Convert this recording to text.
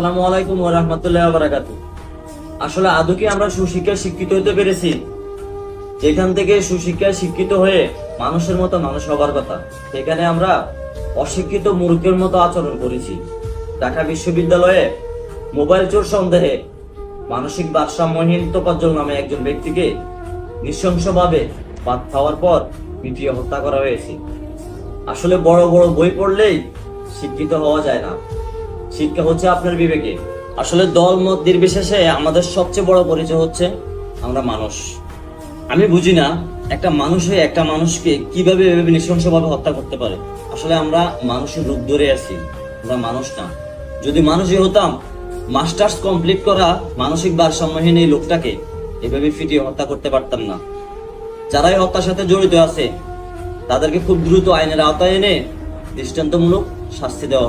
আসসালামু আলাইকুম ওয়া রাহমাতুল্লাহি ওয়া বারাকাতুহু। আসলে আদৌ কি আমরা সুশিক্ষায় শিক্ষিত হতে পেরেছি? যেখান থেকে সুশিক্ষায় শিক্ষিত হয়ে মানুষের মতো মানুষ হবার কথা, সেখানে আমরা অশিক্ষিত মূর্খের মতো আচরণ করেছি। ঢাকা বিশ্ববিদ্যালয়ে মোবাইল চোর সন্দেহে মানসিক ভারসাম্যহীন তোফাজ্জল নামে একজন ব্যক্তিকে নৃশংসভাবে ভাত খাওয়ার পর পিটিয়ে হত্যা করা হয়েছে। আসলে বড় বড় বই পড়লেই শিক্ষিত হওয়া যায় না, শিক্ষা হচ্ছে আপনার বিবেকে। আসলে দল মত নির্বিশেষে আমাদের সবচেয়ে বড় পরিচয় হচ্ছে আমরা মানুষ। আমি বুঝি না একটা মানুষ হয়ে একটা মানুষকে কিভাবে এভাবে নৃশংসভাবে হত্যা করতে পারে। আসলে আমরা মানুষের রূপ ধরে আছি, আমরা মানুষ না। যদি মানুষই হতাম, মাস্টার্স কমপ্লিট করা মানসিক ভারসাম্যহীন এই লোকটাকে এভাবে ফিটিয়ে হত্যা করতে পারতাম না। যারা এই হত্যার সাথে জড়িত আছে তাদেরকে খুব দ্রুত আইনের আওতায় এনে দৃষ্টান্তমূলক শাস্তি দেওয়া